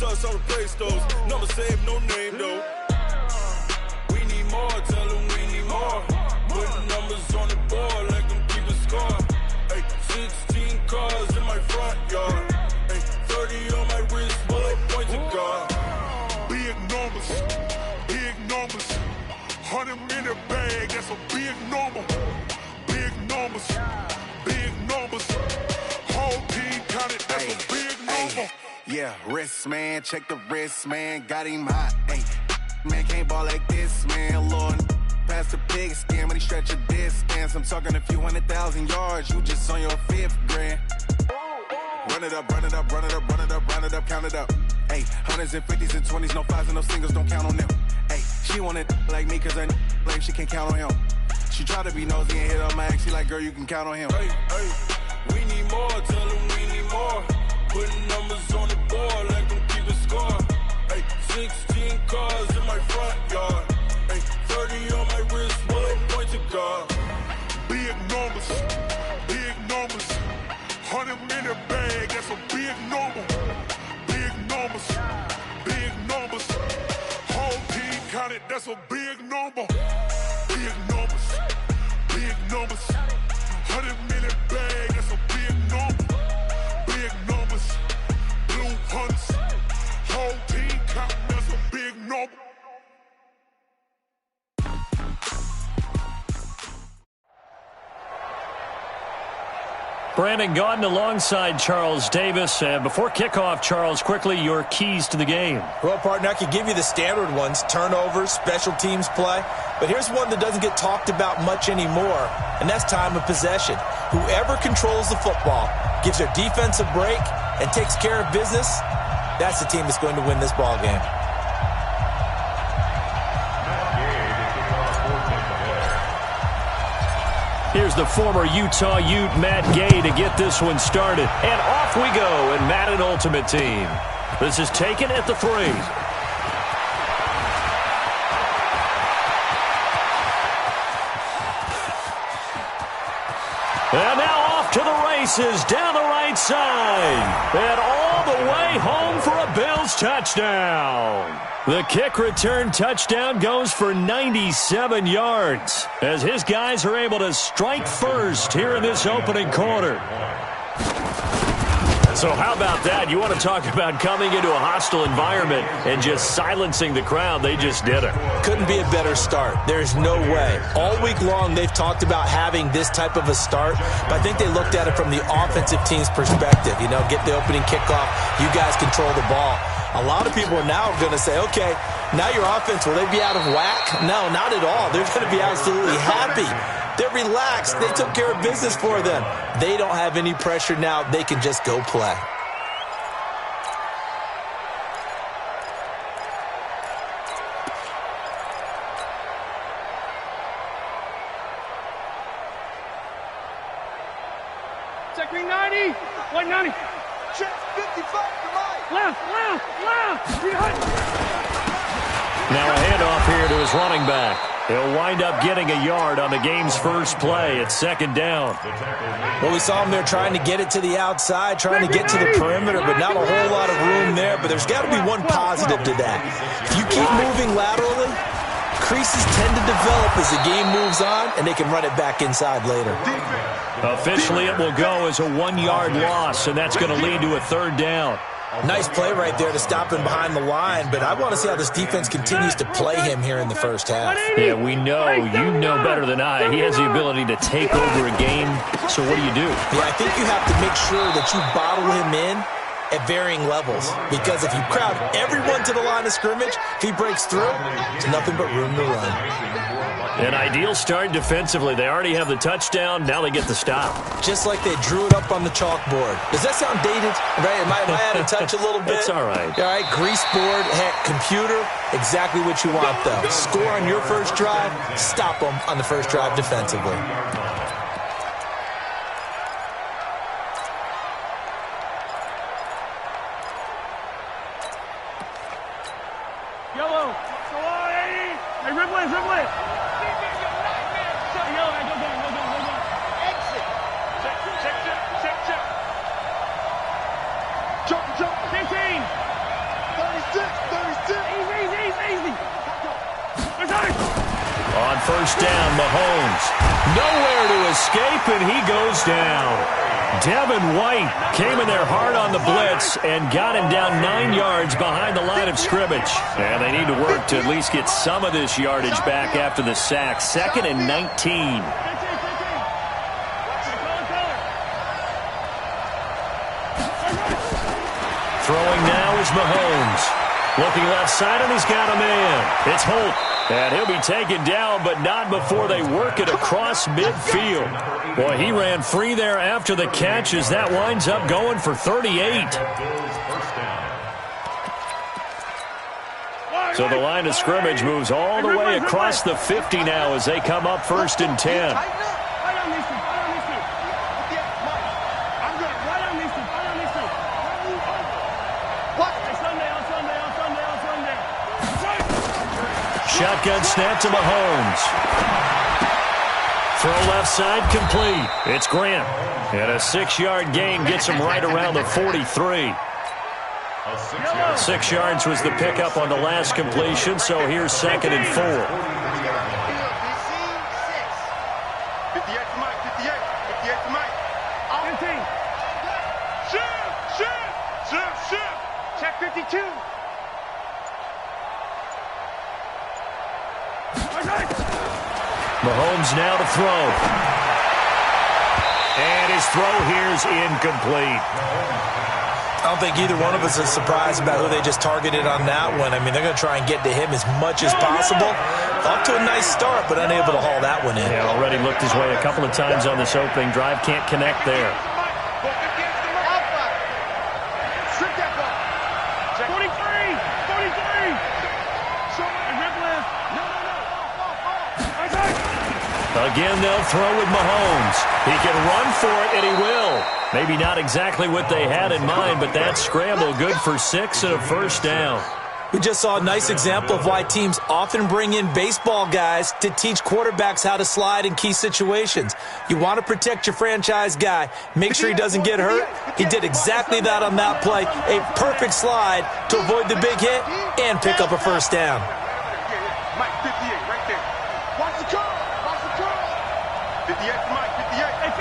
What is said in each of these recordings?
shots on the play stores. Number save, no name though. We need more, tell them we need more. Putting numbers on the board like them keeping score. Ay, 16 cars in my front yard. Ay, 30 on my wrist, bullet point to God. Big numbers, big numbers. 100 in the bag, that's a big number. Big numbers, big numbers. Whole team counted, that's a big number. Yeah, wrist, man, check the wrist, man. Got him hot, ayy. Man, can't ball like this, man. Lord, past the big skin, but he stretch a distance. I'm talking a few 100,000 yards. You just on your 5th grand. Run it up, run it up, run it up, run it up, run it up, count it up. Ayy, 100s and 50s and 20s, no 5s and no singles, don't count on them. Ayy, she want it like me, cause her like she can't count on him. She try to be nosy and hit on my ex. She like, girl, you can count on him. Hey, hey, we need more, tell them we need more. Putting numbers on the board like them keeping score. Hey, 16 cars in my front yard. Hey, 30 on my wrist, bullet point to God. Big numbers, big numbers. 100 in the bag, that's a big number. Big numbers, big numbers. Whole team counted, that's a big number. Big numbers, big numbers. 100 in the bag, that's a big number. Big numbers, blue hunts. Whole team counting, that's a big number. Brandon Gaudin alongside Charles Davis. And before kickoff, Charles, quickly your keys to the game. Well, partner, I could give you the standard ones, turnovers, special teams play. But here's one that doesn't get talked about much anymore, and that's time of possession. Whoever controls the football, gives their defense a break, and takes care of business, that's the team that's going to win this ball game. Here's the former Utah Ute, Matt Gay, to get this one started. And off we go in Madden Ultimate Team. This is taken at the 3. And now off to the races down the right side. And all the way home for a Bills touchdown. The kick return touchdown goes for 97 yards as his guys are able to strike first here in this opening quarter. So how about that? You want to talk about coming into a hostile environment and just silencing the crowd. They just did it. Couldn't be a better start. There's no way. All week long they've talked about having this type of a start, but I think they looked at it from the offensive team's perspective. You know, get the opening kickoff. You guys control the ball. A lot of people are now going to say, okay, now your offense, will they be out of whack? No, not at all. They're going to be absolutely happy. They're relaxed. They took care of business for them. They don't have any pressure now. They can just go play. Check me 90, 190. Check 55 to Mike. Left. Now a handoff here to his running back. He'll wind up getting a yard on the game's first play. It's 2nd down. Well, we saw him there trying to get it to the outside, trying to get to the perimeter, but not a whole lot of room there. But there's got to be one positive to that. If you keep moving laterally, creases tend to develop as the game moves on, and they can run it back inside later. Officially, it will go as a 1-yard loss, and that's going to lead to a 3rd down. Nice play right there to stop him behind the line, but I want to see how this defense continues to play him here in the first half. Yeah, we know. You know better than I. He has the ability to take over a game, so what do? Yeah, I think you have to make sure that you bottle him in at varying levels, because if you crowd everyone to the line of scrimmage, if he breaks through, there's nothing but room to run. An ideal start defensively. They already have the touchdown. Now they get the stop. Just like they drew it up on the chalkboard. Does that sound dated? Right? Am I out of touch a little bit? It's all right. All right, grease board, heck, computer, exactly what you want, though. Score on your first drive, stop them on the first drive defensively. Yellow. So on, 80. Hey, Ripley. Exit. Check. 15. first down. Mahomes nowhere to escape, and he goes down. Devin White came in there hard on the blitz and got him down 9 yards behind the line of scrimmage. And they need to work to at least get some of this yardage back after the sack. 2nd and 19. Throwing now is Mahomes. Looking left side, and he's got a man. It's Holt. And he'll be taken down, but not before they work it across midfield. Boy, he ran free there after the catch as that winds up going for 38. So the line of scrimmage moves all the way across the 50 now as they come up 1st and 10. Shotgun snap to Mahomes. Throw left side complete. It's Grant. And a 6-yard gain gets him right around the 43. 6 yards was the pickup on the last completion, so here's 2nd and 4. 58 to Mike, 58 to Mike. 15. Shift. Check 52. Mahomes now to throw. And his throw here is incomplete. I don't think either one of us is surprised about who they just targeted on that one. I mean, they're going to try and get to him as much as possible. Off to a nice start, but unable to haul that one in. Yeah, already looked his way a couple of times on this opening drive. Can't connect there. 43. Again, they'll throw with Mahomes. He can run for it, and he will. Maybe not exactly what they had in mind, but that scramble good for 6 and a first down. We just saw a nice example of why teams often bring in baseball guys to teach quarterbacks how to slide in key situations. You want to protect your franchise guy. Make sure he doesn't get hurt. He did exactly that on that play. A perfect slide to avoid the big hit and pick up a first down. Mike, 58, right there. Watch the curve. 58 to Mike, 58. Hey,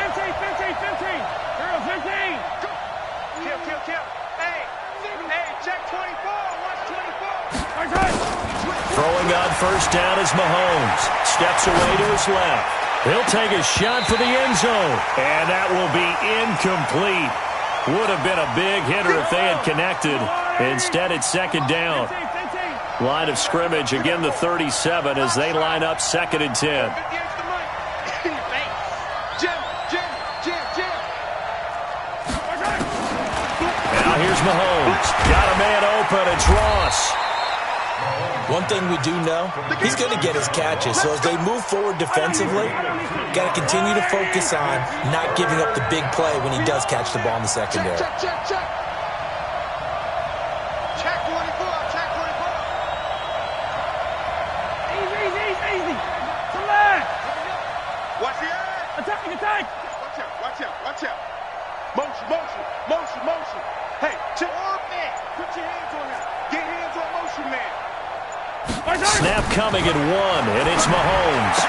15. Girl, 15. Kill. Hey, check 24. Watch 24. Throwing on first down is Mahomes. Steps away to his left. He'll take a shot for the end zone. And that will be incomplete. Would have been a big hitter if they had connected. Instead, it's 2nd down. Line of scrimmage, again the 37 as they line up 2nd and 10. Now here's Mahomes. Got a man open. It's Ross. One thing we do know, he's going to get his catches. So as they move forward defensively, got to continue to focus on not giving up the big play when he does catch the ball in the secondary. Check 24. Easy. Select. Watch the eye. Attack. Watch out. Motion. Hey, check. Put your hands on him. Get hands on motion, man. Snap coming at 1, and it's Mahomes.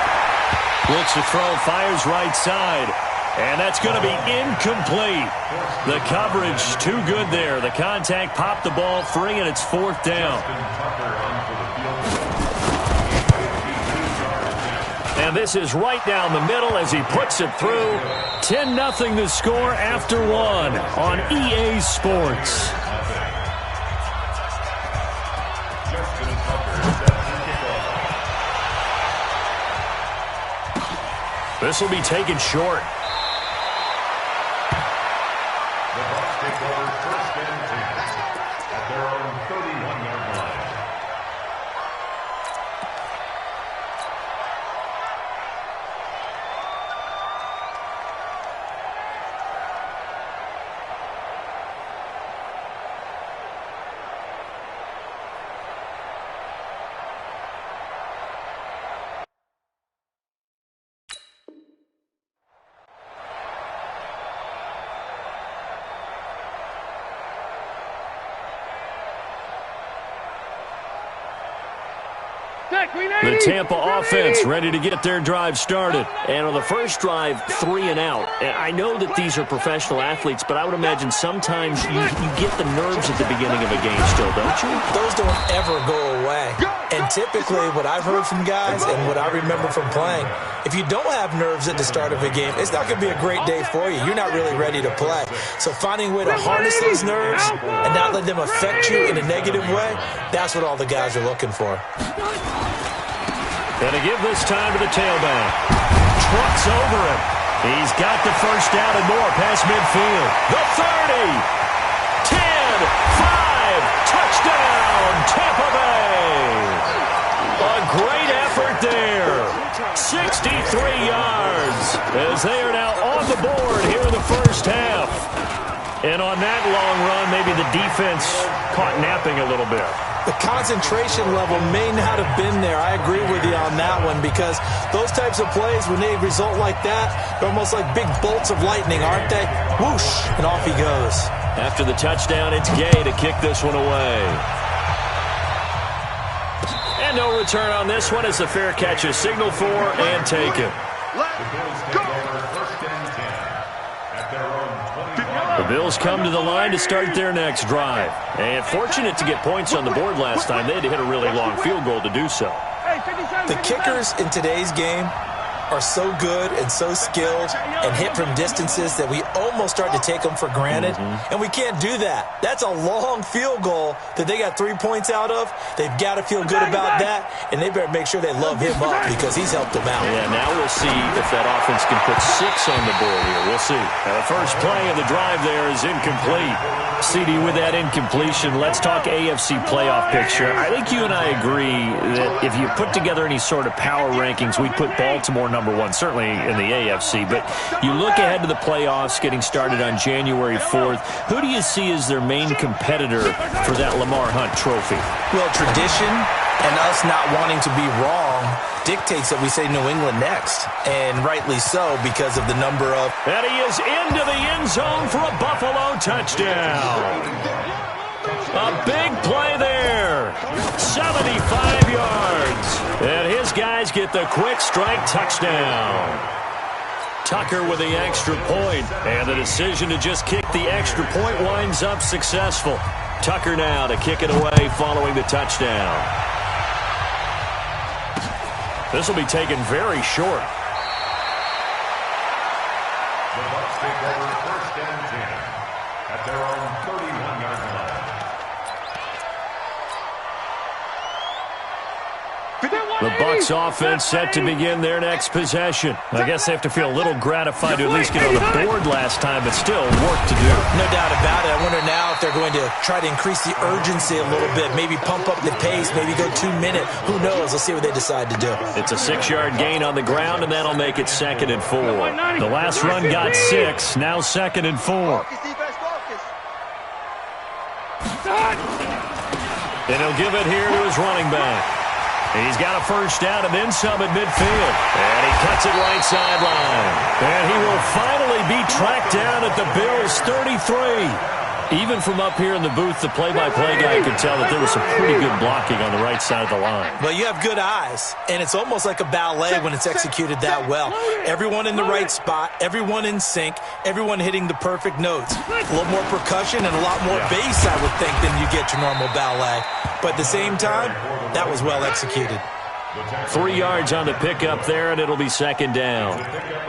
Looks to throw, fires right side. And that's going to be incomplete. The coverage too good there. The contact popped the ball free, and it's 4th down. And this is right down the middle as he puts it through. 10-0 the score after 1 on EA Sports. This will be taken short. The Bucs take over 1st and 10 at their own 31-yard line. The Tampa offense ready to get their drive started. And on the first drive, 3 and out. And I know that these are professional athletes, but I would imagine sometimes you get the nerves at the beginning of a game still, don't you? Those don't ever go away. And typically what I've heard from guys and what I remember from playing, if you don't have nerves at the start of a game, it's not going to be a great day for you. You're not really ready to play. So finding a way to harness those nerves and not let them affect you in a negative way, that's what all the guys are looking for. Gonna give this time to the tailback. Trucks over him. He's got the first down and more past midfield. The 30. 10. 5. Touchdown, Tampa Bay. A great effort there. 63 yards as they are now on the board here in the first half. And on that long run, maybe the defense caught napping a little bit. The concentration level may not have been there. I agree with you on that one because those types of plays, when they result like that, they're almost like big bolts of lightning, aren't they? Whoosh, and off he goes. After the touchdown, it's Gay to kick this one away. And no return on this one as the fair catch is signaled for and taken. The Bills come to the line to start their next drive. And fortunate to get points on the board last time. They had to hit a really long field goal to do so. The kickers in today's game are so good and so skilled and hit from distances that we almost start to take them for granted. And we can't do that. That's a long field goal that they got 3 points out of. They've got to feel good about that, and they better make sure they love him up because he's helped them out. Yeah, now we'll see if that offense can put 6 on the board here. We'll see. Now the first play of the drive there is incomplete. CD, with that incompletion, let's talk AFC playoff picture. I think you and I agree that if you put together any sort of power rankings, we'd put Baltimore number 1, certainly in the AFC. But you look ahead to the playoffs getting started on January 4th. Who do you see as their main competitor for that Lamar Hunt trophy? Well, tradition and us not wanting to be wrong dictates that we say New England next. And rightly so because of the number of... And he is into the end zone for a Buffalo touchdown. A big play there. 75 yards. And his guys get the quick strike touchdown. Tucker with the extra point. And the decision to just kick the extra point winds up successful. Tucker now to kick it away following the touchdown. This will be taken very short. The Bucs take over first and 10 at their own 31-yard line. The Bucs offense set to begin their next possession. I guess they have to feel a little gratified to at least get on the board last time, but still work to do. No doubt about it. I wonder now if they're going to try to increase the urgency a little bit, maybe pump up the pace, maybe go 2-minute. Who knows? Let's see what they decide to do. It's a 6-yard gain on the ground, and that'll make it 2nd and 4. The last run got 6, now 2nd and 4. And he'll give it here to his running back. He's got a first down and then some at midfield. And he cuts it right sideline. And he will finally be tracked down at the Bills' 33. Even from up here in the booth, the play-by-play guy could tell that there was some pretty good blocking on the right side of the line. Well, you have good eyes, and it's almost like a ballet when it's executed that well. Everyone in the right spot, everyone in sync, everyone hitting the perfect notes. A little more percussion and a lot more bass, I would think, than you get your normal ballet. But at the same time, that was well executed. 3 yards on the pickup there, and it'll be 2nd down.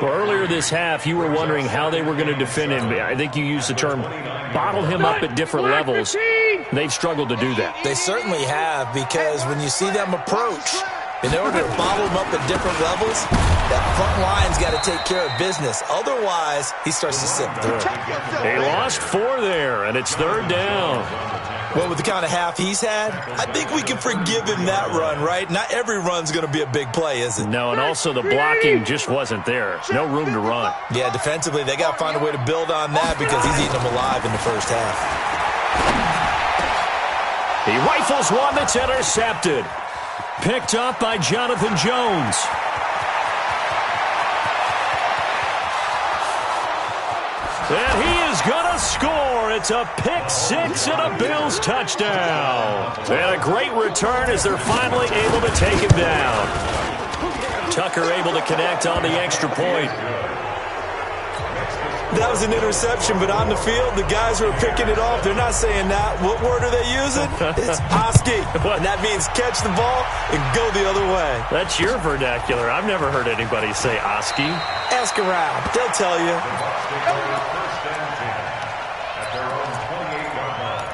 Well, earlier this half, you were wondering how they were going to defend him. I think you used the term bottle him up at different levels. They've struggled to do that. They certainly have, because when you see them approach, in order to bottle him up at different levels, that front line's got to take care of business. Otherwise, he starts to slip through. They lost 4 there, and it's 3rd down. Well, with the kind of half he's had, I think we can forgive him that run, right? Not every run's going to be a big play, is it? No, and also the blocking just wasn't there. No room to run. Yeah, defensively, they got to find a way to build on that because he's eating them alive in the first half. He rifles one that's intercepted. Picked up by Jonathan Jones. And he is going to The score, it's a pick six and a Bills touchdown. And a great return as they're finally able to take him down. Tucker able to connect on the extra point. That was an interception, but on the field, the guys who are picking it off, they're not saying that. What word are they using? It's Oski. And that means catch the ball and go the other way. That's your vernacular. I've never heard anybody say Oski. Ask around. They'll tell you. First and 10 at their own 28-yard line.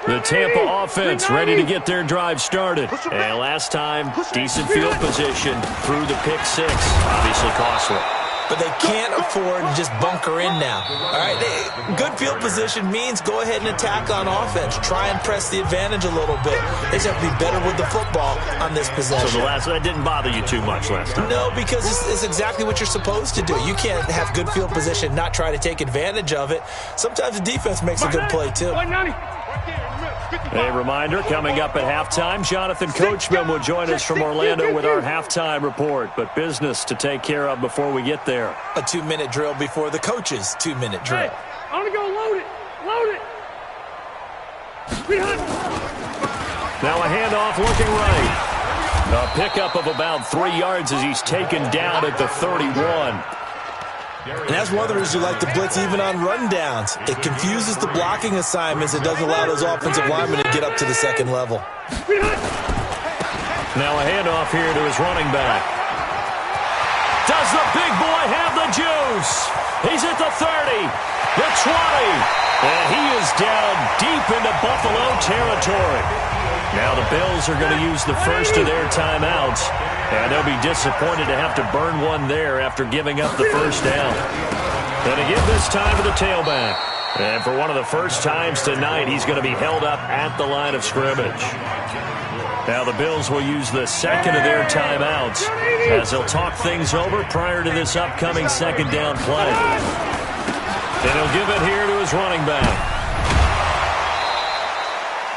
The Tampa offense ready to get their drive started. And last time, decent field position through the pick six. Obviously costly. But they can't afford to just bunker in now. All right, good field position means go ahead and attack on offense. Try and press the advantage a little bit. They just have to be better with the football on this possession. So that didn't bother you too much last time? No, because it's exactly what you're supposed to do. You can't have good field position, not try to take advantage of it. Sometimes the defense makes a good play, too. A reminder, coming up at halftime, Jonathan Coachman will join us from Orlando with our halftime report. But business to take care of before we get there. A 2-minute drill before the coach's 2-minute drill. Hey, I want to go load it. Load it. Now a handoff looking right. A pickup of about 3 yards as he's taken down at the 31. And that's one of the reasons you like to blitz even on rundowns. It confuses the blocking assignments. It doesn't allow those offensive linemen to get up to the second level. Now a handoff here to his running back. Does the big boy have the juice? He's at the 30, the 20, and he is down deep into Buffalo territory. Now the Bills are going to use the first of their timeouts, and they'll be disappointed to have to burn one there after giving up the first down. And again this time to the tailback. And for one of the first times tonight, he's going to be held up at the line of scrimmage. Now the Bills will use the second of their timeouts as they'll talk things over prior to this upcoming second down play. And he'll give it here to his running back.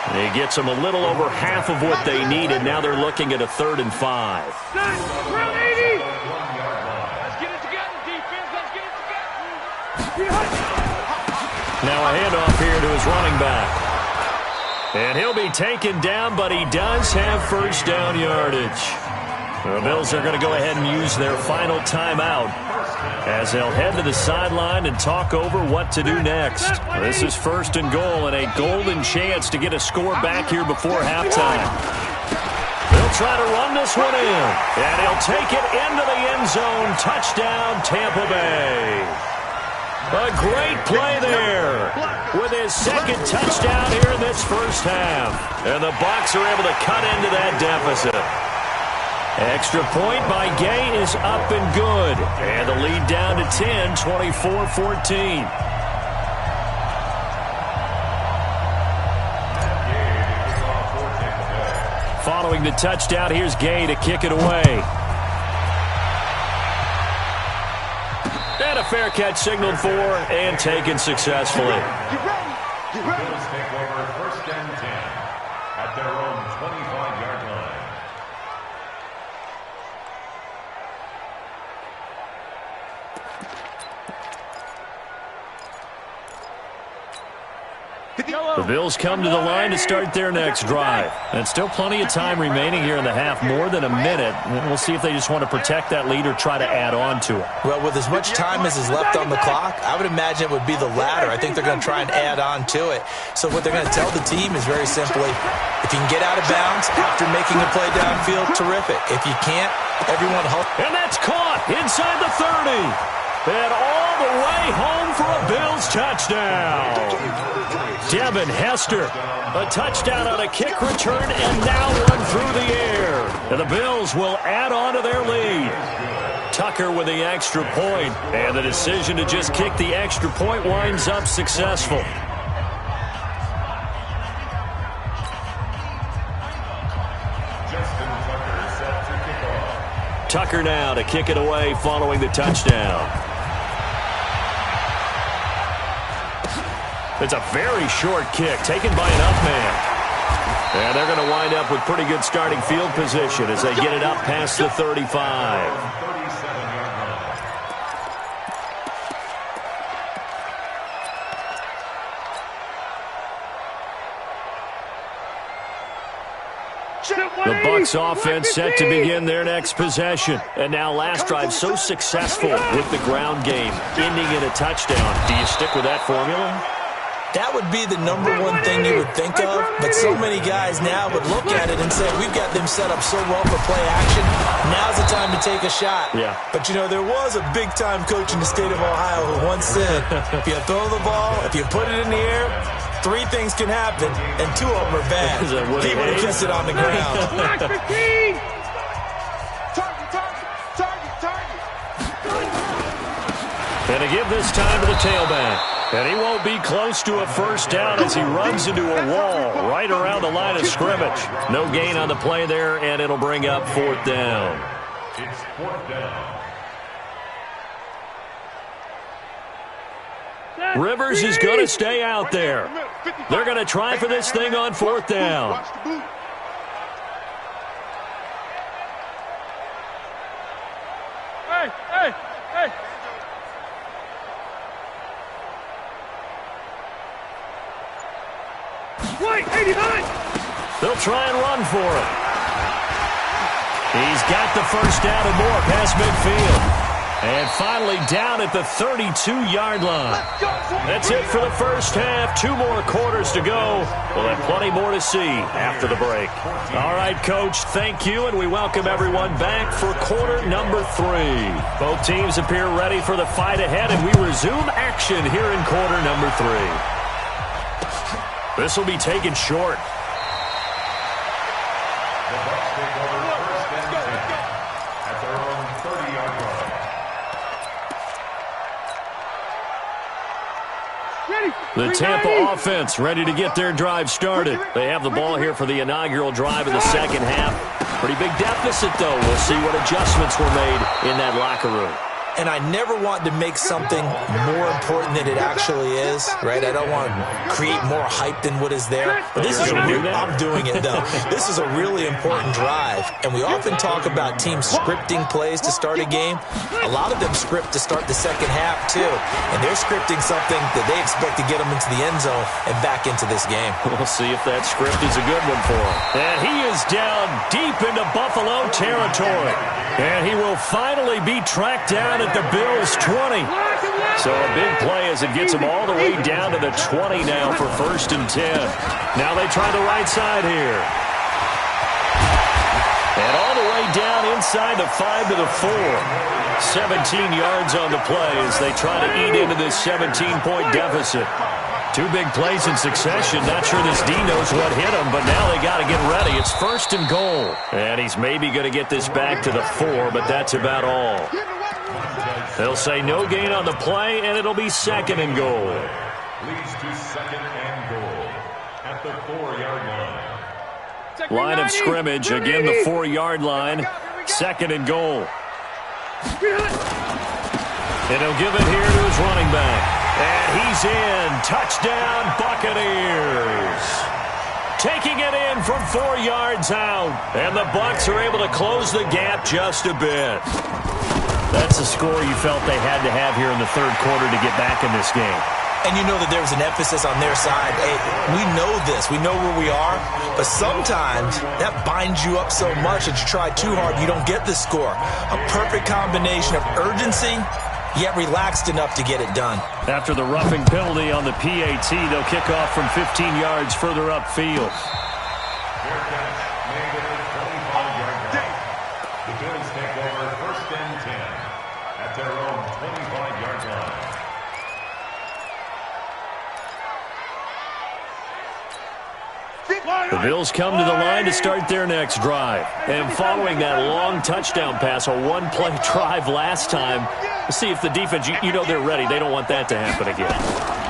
He gets them a little over half of what they needed. Now they're looking at a 3rd and 5. Let's get it together, defense. Let's get it together. Now a handoff here to his running back. And he'll be taken down, but he does have first down yardage. The Bills are going to go ahead and use their final timeout as they'll head to the sideline and talk over what to do next. This is 1st and goal and a golden chance to get a score back here before halftime. They'll try to run this one in, and he'll take it into the end zone. Touchdown, Tampa Bay. A great play there with his second touchdown here in this first half. And the Bucs are able to cut into that deficit. Extra point by Gay is up and good. And the lead down to 10, 24-14. Following the touchdown, here's Gay to kick it away. And a fair catch signaled for and taken successfully. Bills take over 1st and 10 at their own 25-yard line. The Bills come to the line to start their next drive. And still plenty of time remaining here in the half, more than a minute. We'll see if they just want to protect that lead or try to add on to it. Well, with as much time as is left on the clock, I would imagine it would be the latter. I think they're going to try and add on to it. So what they're going to tell the team is very simply, if you can get out of bounds after making a play downfield, terrific. If you can't, everyone hold. And that's caught inside the 30. And all the way home for a Bills touchdown. Devin Hester, a touchdown on a kick return, and now one through the air. And the Bills will add on to their lead. Tucker with the extra point, and the decision to just kick the extra point winds up successful. Tucker now to kick it away following the touchdown. It's a very short kick taken by an up man. And they're going to wind up with pretty good starting field position as they get it up past the 35. The Bucs offense set to begin their next possession. And now last drive so successful with the ground game, ending in a touchdown. Do you stick with that formula? That would be the number one thing you would think of, but so many guys now would look at it and say, we've got them set up so well for play action, now's the time to take a shot. Yeah. But, you know, there was a big-time coach in the state of Ohio who once said, if you throw the ball, if you put it in the air, 3 things can happen, and 2 of them are bad. He would have kissed it on the ground. And to give this time to the tailback. And he won't be close to a first down as he runs into a wall right around the line of scrimmage. No gain on the play there, and it'll bring up 4th down. It's 4th down. Rivers is going to stay out there. They're going to try for this thing on 4th down. Hey! Wait, 89! They'll try and run for it. He's got the first down and more past midfield. And finally down at the 32-yard line. That's it for the first half. 2 more quarters to go. We'll have plenty more to see after the break. All right, Coach, thank you, and we welcome everyone back for quarter number 3. Both teams appear ready for the fight ahead, and we resume action here in quarter number 3. This will be taken short. The Bucs take over 1st and 10 at their own 30-yard line. The Tampa offense ready to get their drive started. They have the ball here for the inaugural drive of the second half. Pretty big deficit, though. We'll see what adjustments were made in that locker room. And I never want to make something more important than it actually is, right? I don't want to create more hype than what is there. But this is I'm doing it, though. This is a really important drive. And we often talk about teams scripting plays to start a game. A lot of them script to start the second half, too. And they're scripting something that they expect to get them into the end zone and back into this game. We'll see if that script is a good one for him. And he is down deep into Buffalo territory. And he will finally be tracked down at the Bills' 20. So a big play as it gets him all the way down to the 20 now for 1st and 10. Now they try the right side here. And all the way down inside the 5 to the 4. 17 yards on the play as they try to eat into this 17-point deficit. 2 big plays in succession. Not sure this D knows what hit him, but now they got to get ready. It's 1st and goal. And he's maybe going to get this back to the 4, but that's about all. They'll say no gain on the play, and it'll be 2nd and goal. Leads to 2nd and goal at the 4-yard line. Line of scrimmage, again the 4-yard line. 2nd and goal. And he'll give it here to his running back. And he's in. Touchdown, Buccaneers. Taking it in from 4 yards out. And the Bucs are able to close the gap just a bit. That's the score you felt they had to have here in the 3rd quarter to get back in this game. And you know that there's an emphasis on their side. Hey, we know this. We know where we are. But sometimes that binds you up so much that you try too hard, you don't get the score. A perfect combination of urgency, yet relaxed enough to get it done. After the roughing penalty on the PAT, they'll kick off from 15 yards further upfield. Fair catch made at the 25-yard line. The Bills take over 1st and 10 at their own 25-yard line. The Bills come to the line to start their next drive. And following that long touchdown pass, a 1-play drive last time, let's see if the defense, you know they're ready. They don't want that to happen again.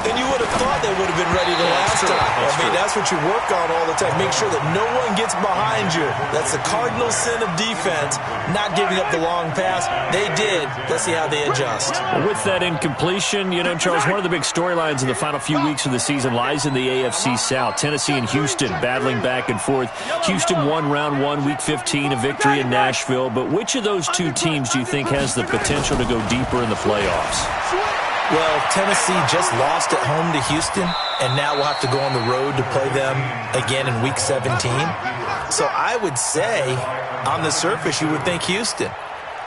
And you would have thought they would have been ready the last time. That's what you work on all the time. Make sure that no one gets behind you. That's the cardinal sin of defense, not giving up the long pass. They did. Let's see how they adjust. With that incompletion, Charles, one of the big storylines in the final few weeks of the season lies in the AFC South. Tennessee and Houston battling back and forth. Houston won round 1, week 15, a victory in Nashville. But which of those two teams do you think has the potential to go deeper in the playoffs? Well, Tennessee just lost at home to Houston, and now we'll have to go on the road to play them again in Week 17. So I would say, on the surface, you would think Houston.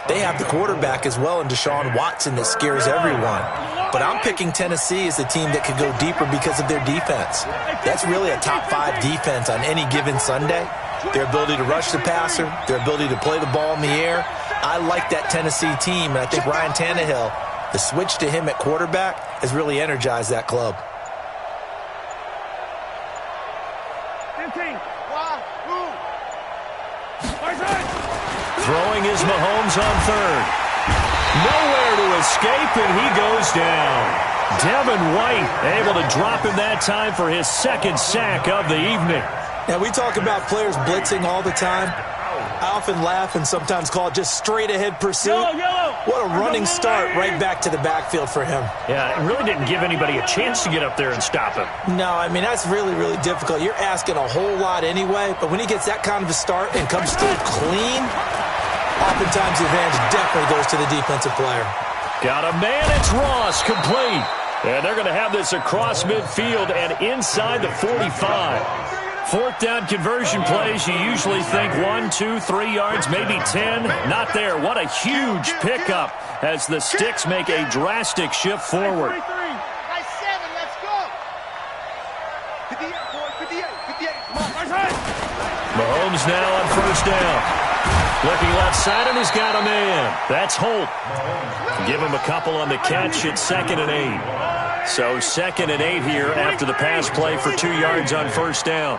They have the quarterback as well in Deshaun Watson that scares everyone. But I'm picking Tennessee as a team that could go deeper because of their defense. That's really a top 5 defense on any given Sunday. Their ability to rush the passer, their ability to play the ball in the air. I like that Tennessee team, and I think Ryan Tannehill, the switch to him at quarterback has really energized that club. 15. Throwing is Mahomes on third. Nowhere to escape, and he goes down. Devin White able to drop him that time for his second sack of the evening. Now, we talk about players blitzing all the time. I often laugh and sometimes call it just straight-ahead pursuit. What a running start right back to the backfield for him. Yeah, it really didn't give anybody a chance to get up there and stop him. No, that's really, really difficult. You're asking a whole lot anyway, but when he gets that kind of a start and comes through clean, oftentimes the advantage definitely goes to the defensive player. Got a man, it's Ross, complete. And they're going to have this across midfield and inside the 45. Fourth down conversion plays, you usually think 1, 2, 3 yards, maybe 10. Not there. What a huge pickup as the Sticks make a drastic shift forward. Let's go. 58, boy, 58. Mahomes now on first down. Looking left side, and he's got a man. That's Holt. Give him a couple on the catch. It's 2nd and 8. So 2nd and 8 here after the pass play for 2 yards on first down.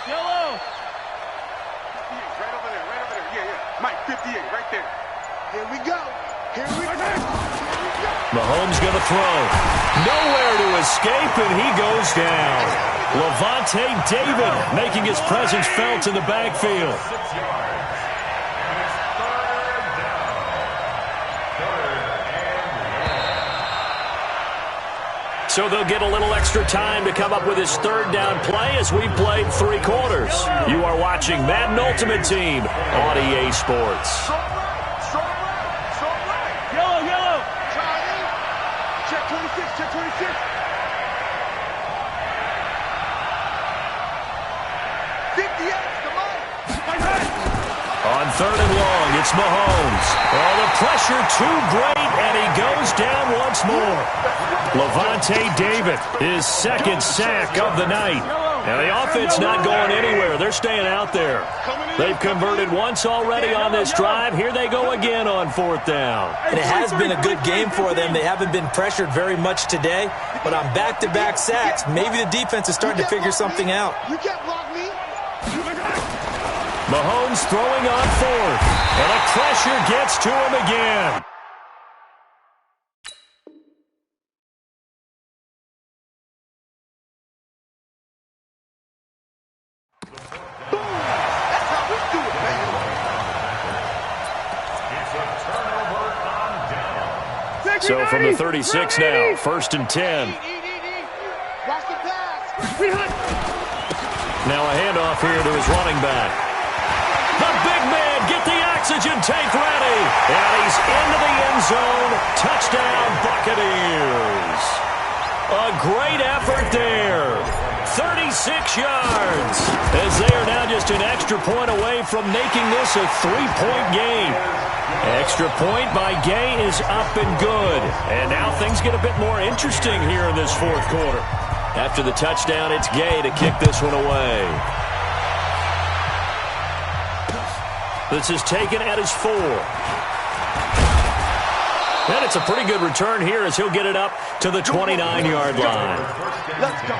Yellow. Right over there. Yeah. Mike, 58, right there. Here we go. Mahomes going to throw. Nowhere to escape, and he goes down. Levante David making his presence felt in the backfield. So they'll get a little extra time to come up with his third down play as we played 3 quarters. You are watching Madden Ultimate Team on EA Sports. Yellow. Check 26. On third and long, it's Mahomes. Oh, the pressure too great, and he goes down once more. Levante David, his second sack of the night. Now the offense not going anywhere. They're staying out there. They've converted once already on this drive. Here they go again on fourth down. And it has been a good game for them. They haven't been pressured very much today, but on back-to-back sacks, maybe the defense is starting to figure something out. You can't block me. Mahomes throwing on fourth, and the pressure gets to him again. So from the 36 now, 1st and 10. Watch the pass. Now a handoff here to his running back. The big man, get the oxygen tank ready. And he's into the end zone. Touchdown, Buccaneers. A great effort there. 36 yards. As they are now just an extra point away from making this a 3-point game. Extra point by Gay is up and good. And now things get a bit more interesting here in this fourth quarter. After the touchdown, it's Gay to kick this one away. This is taken at his 4. And it's a pretty good return here as he'll get it up to the 29-yard line. Let's go.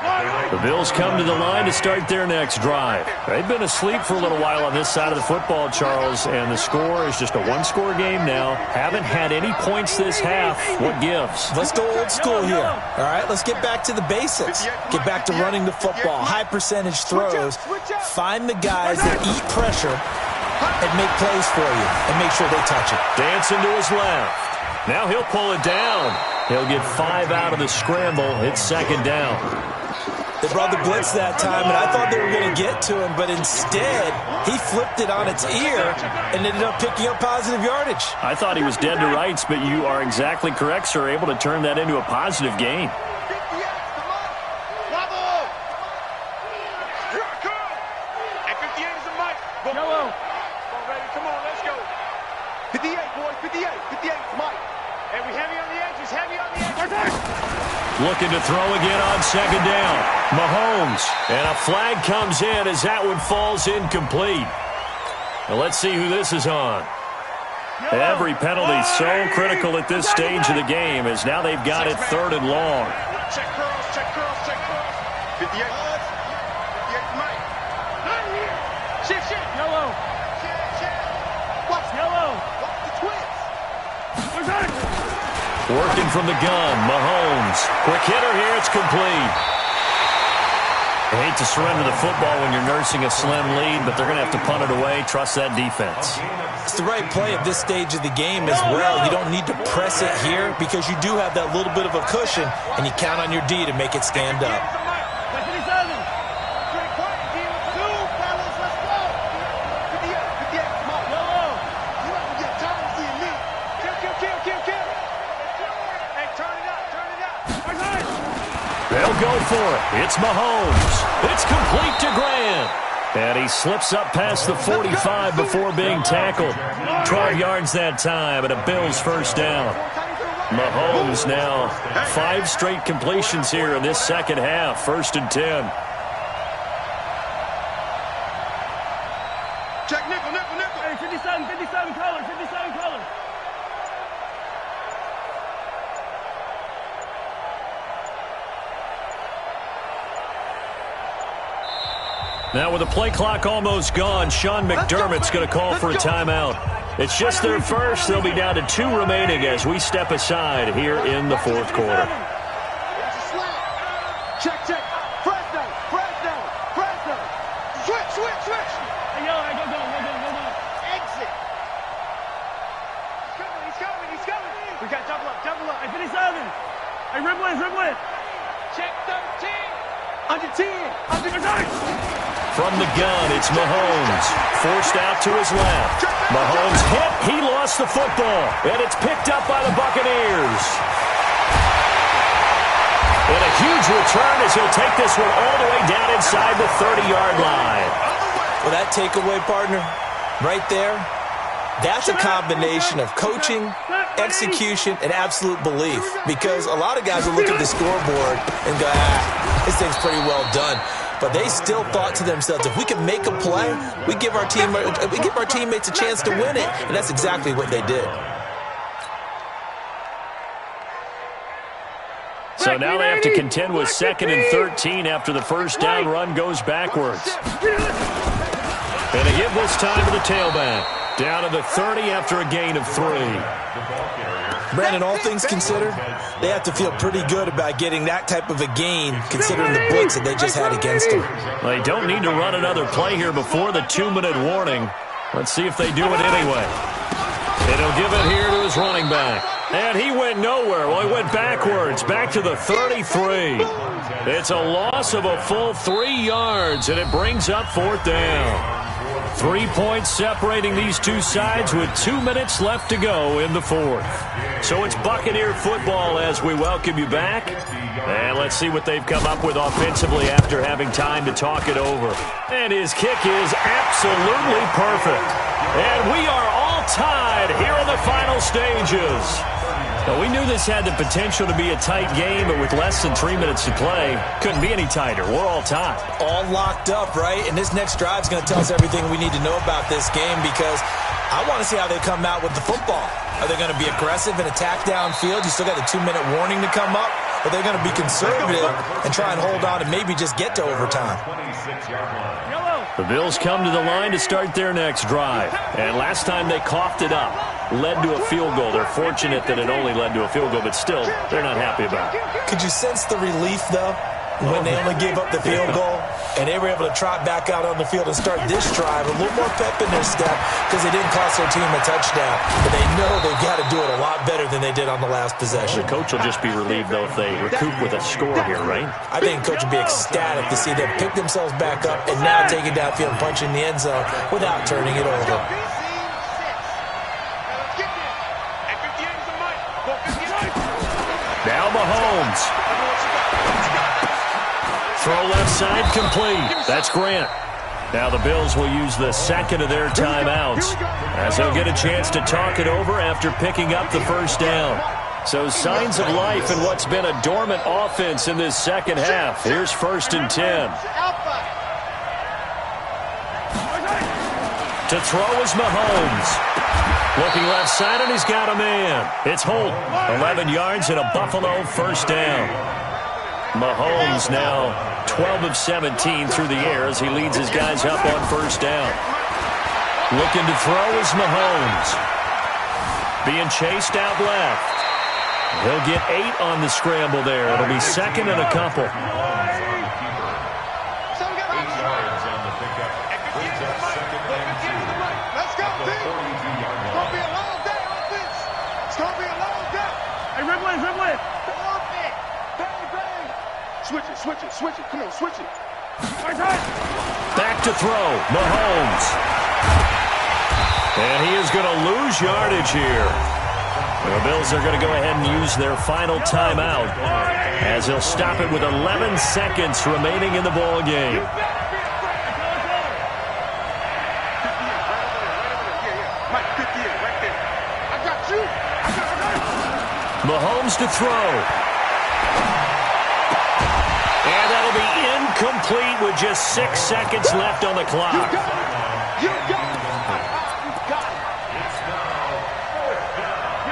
The Bills come to the line to start their next drive. They've been asleep for a little while on this side of the football, Charles, and the score is just a one-score game now. Haven't had any points this half. What gives? Let's go old school here. All right, let's get back to the basics. Get back to running the football, high percentage throws. Find the guys that eat pressure and make plays for you and make sure they touch it. Dancing to his left. Now he'll pull it down. He'll get 5 out of the scramble. It's second down. They brought the blitz that time, and I thought they were going to get to him, but instead, he flipped it on its ear and ended up picking up positive yardage. I thought he was dead to rights, but you are exactly correct, sir, able to turn that into a positive gain. Come on, let's go. 58, boys, 58, 58, Mike. And we heavy on the edges, heavy on the edges. Looking to throw again on second down. Mahomes. And a flag comes in as that one falls incomplete. Now let's see who this is on. Every penalty so critical at this stage of the game as now they've got it 3rd and long. Check curls, check curls, check curls. 58. 58 Mike. Not here. Shift, shift. Yellow. Watch yellow. Watch the twins. Working from the gun, Mahomes. Quick hitter here, it's complete. I hate to surrender the football when you're nursing a slim lead, but they're going to have to punt it away. Trust that defense. It's the right play at this stage of the game as well. You don't need to press it here because you do have that little bit of a cushion, and you count on your D to make it stand up. They'll go for it. It's Mahomes. It's complete to Grant. And he slips up past the 45 before being tackled. 12 yards that time and a Bills first down. Mahomes now 5 straight completions here in this second half. 1st and 10. Check nickel, nickel, nickel. Hey, 57, 57 color, 57 color. Now with the play clock almost gone, Sean McDermott's going to call for a timeout. It's just their first. They'll be down to 2 remaining as we step aside here in the 4th quarter. Check, check. Fresno, Fresno, Fresno. Switch, switch, switch. Hey, yo, hey, go. Exit. He's coming. We got double up. Hey, 57. Hey, rib width. Check 13. Under 10. Under 9. From the gun, it's Mahomes. Forced out to his left. Mahomes hit. He lost the football. And it's picked up by the Buccaneers. And a huge return as he'll take this one all the way down inside the 30-yard line. Well, that takeaway, partner, right there, that's a combination of coaching, execution, and absolute belief. Because a lot of guys will look at the scoreboard and go, this thing's pretty well done. But they still thought to themselves, if we can make a play, we give our teammates a chance to win it. And that's exactly what they did. So now they have to contend with 2nd and 13 after the first down run goes backwards. And a give this time to the tailback. Down to the 30 after a gain of 3. Brandon, all things considered, they have to feel pretty good about getting that type of a gain considering the blitz that they just had against them. They don't need to run another play here before the 2-minute warning. Let's see if they do it anyway. And he'll give it here to his running back. And he went nowhere. Well, he went backwards, back to the 33. It's a loss of a full 3 yards, and it brings up 4th down. 3 points separating these two sides with 2 minutes left to go in the 4th. So it's Buccaneer football as we welcome you back. And let's see what they've come up with offensively after having time to talk it over. And his kick is absolutely perfect. And we are all tied here in the final stages. Now, we knew this had the potential to be a tight game, but with less than 3 minutes to play, couldn't be any tighter. We're all tied. All locked up, right? And this next drive is going to tell us everything we need to know about this game because I want to see how they come out with the football. Are they going to be aggressive and attack downfield? You still got the 2-minute warning to come up? or they're going to be conservative and try and hold on and maybe just get to overtime. The Bills come to the line to start their next drive. And last time they coughed it up, led to a field goal. They're fortunate that it only led to a field goal, but still, they're not happy about it. Could you sense the relief, though, when they only gave up the field goal and they were able to trot back out on the field and start this drive a little more pep in their step because they didn't cost their team a touchdown. But they know they've got to do it a lot better than they did on the last possession. The coach will just be relieved, though, if they recoup with a score here, right? I think coach will be ecstatic to see them pick themselves back up and now take it downfield and punch in the end zone without turning it over. Now Mahomes. Throw left side complete. That's Grant. Now the Bills will use the second of their timeouts as they'll get a chance to talk it over after picking up the first down. So signs of life in what's been a dormant offense in this second half. Here's 1st and 10. To throw is Mahomes. Looking left side, and he's got a man. It's Holt. 11 yards and a Buffalo first down. Mahomes now 12 of 17 through the air as he leads his guys up on first down. Looking to throw is Mahomes. Being chased out left. He'll get 8 on the scramble there. It'll be second and a couple. Switch it. Come on, switch it. Back to throw. Mahomes. And he is going to lose yardage here. The Bills are going to go ahead and use their final timeout as they'll stop it with 11 seconds remaining in the ball game. Mahomes to throw. And that'll be incomplete with just 6 seconds left on the clock.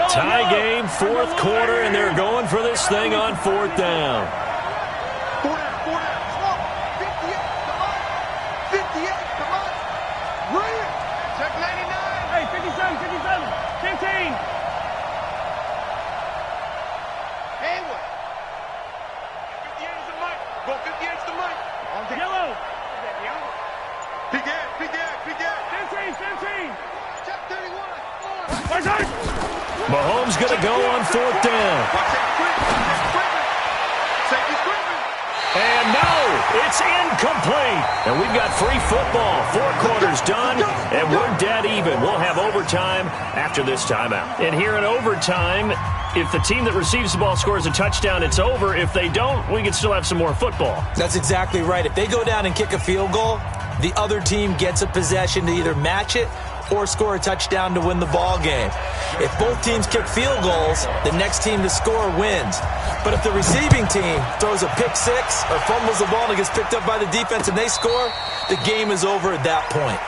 Tie game, 4th quarter, and they're going for this thing on 4th down. 58, come on. Bring it. Check 99. Hey, 57, 15. Hayward. 58 is the mic. Go 58 is the mic. On the yellow. Big Ed. 15. Check 31. Mahomes going to go on 4th down. And no, it's incomplete. And we've got free football. 4 quarters done, and we're dead even. We'll have overtime after this timeout. And here in overtime, if the team that receives the ball scores a touchdown, it's over. If they don't, we can still have some more football. That's exactly right. If they go down and kick a field goal, the other team gets a possession to either match it or score a touchdown to win the ball game. If both teams kick field goals, the next team to score wins. But if the receiving team throws a pick six or fumbles the ball and it gets picked up by the defense and they score, the game is over at that point.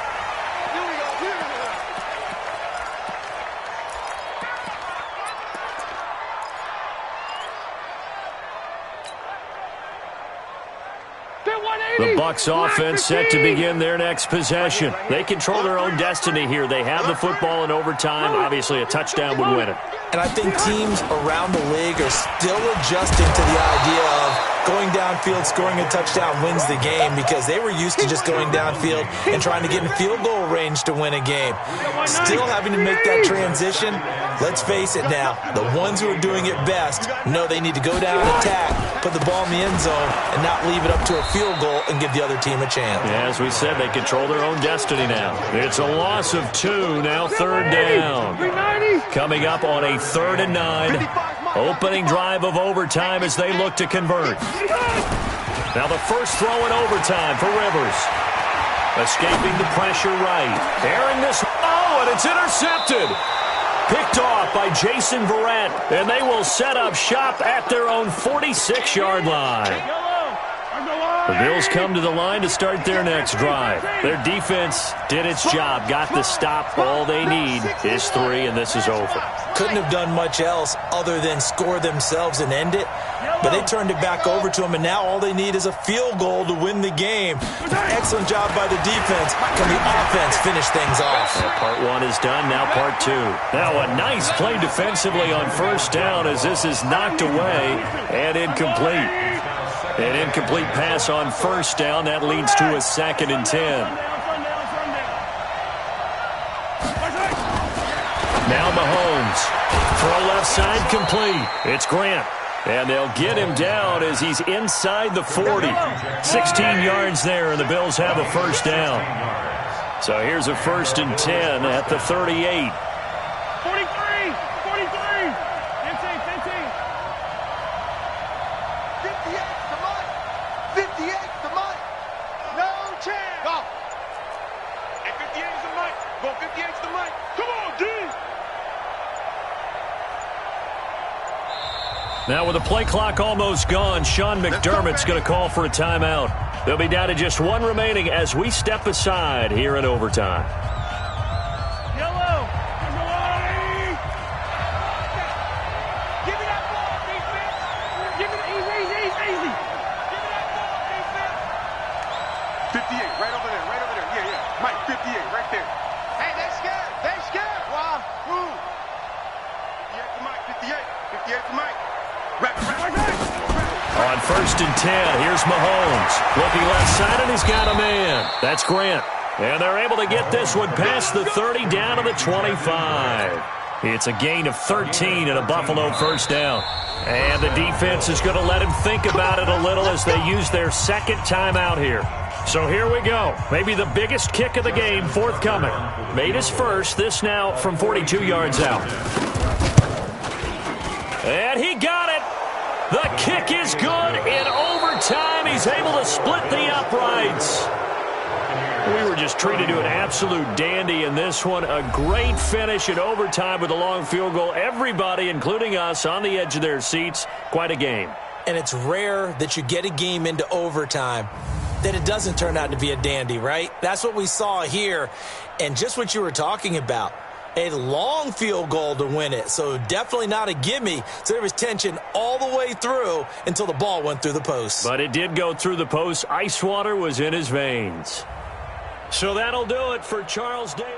The Bucs offense set to begin their next possession. They control their own destiny here. They have the football in overtime. Obviously, a touchdown would win it. And I think teams around the league are still adjusting to the idea of going downfield, scoring a touchdown wins the game because they were used to just going downfield and trying to get in field goal range to win a game. Still having to make that transition. Let's face it now, the ones who are doing it best know they need to go down and attack, put the ball in the end zone, and not leave it up to a field goal and give the other team a chance. Yeah, as we said, they control their own destiny now. It's a loss of 2, now 3rd down. Coming up on a 3rd and 9. Opening drive of overtime as they look to convert. Now the first throw in overtime for Rivers. Escaping the pressure right. Airing this. Oh, and it's intercepted. Picked off by Jason Verrett. And they will set up shop at their own 46-yard line. The Bills come to the line to start their next drive. Their defense did its job, got the stop. All they need is 3, and this is over. Couldn't have done much else other than score themselves and end it. But they turned it back over to them, and now all they need is a field goal to win the game. Excellent job by the defense. Can the offense finish things off? Well, part 1 is done, now part 2. Now a nice play defensively on first down as this is knocked away and incomplete. An incomplete pass on first down. That leads to a 2nd and 10. Now Mahomes. Throw left side complete. It's Grant. And they'll get him down as he's inside the 40. 16 yards there, and the Bills have a first down. So here's a 1st and 10 at the 38. 43. 58 to Mike. No chance. Go. And 58 is the Mike. Go 58 is the Mike. Come on, D. Now with the play clock almost gone, Sean McDermott's going to call for a timeout. They'll be down to just 1 remaining as we step aside here in overtime. Yellow. Give me that ball, defense. Give me easy. Give me that ball, defense. 58, right over there. Yeah. Mike, 58, right there. Hey, they scared. Why? Who? 58 to Mike, 58 to Mike. On 1st and 10, here's Mahomes. Looking left side, and he's got a man. That's Grant. And they're able to get this one past the 30 down to the 25. It's a gain of 13 and a Buffalo first down. And the defense is going to let him think about it a little as they use their 2nd timeout here. So here we go. Maybe the biggest kick of the game forthcoming. Made his first. This now from 42 yards out. And he got it. The kick is good. In overtime, he's able to split the uprights. We were just treated to an absolute dandy in this one. A great finish in overtime with a long field goal. Everybody, including us, on the edge of their seats. Quite a game. And it's rare that you get a game into overtime that it doesn't turn out to be a dandy, right? That's what we saw here. And just what you were talking about. A long field goal to win it, so definitely not a gimme. So there was tension all the way through until the ball went through the post. But it did go through the post. Ice water was in his veins. So that'll do it for Charles Davis.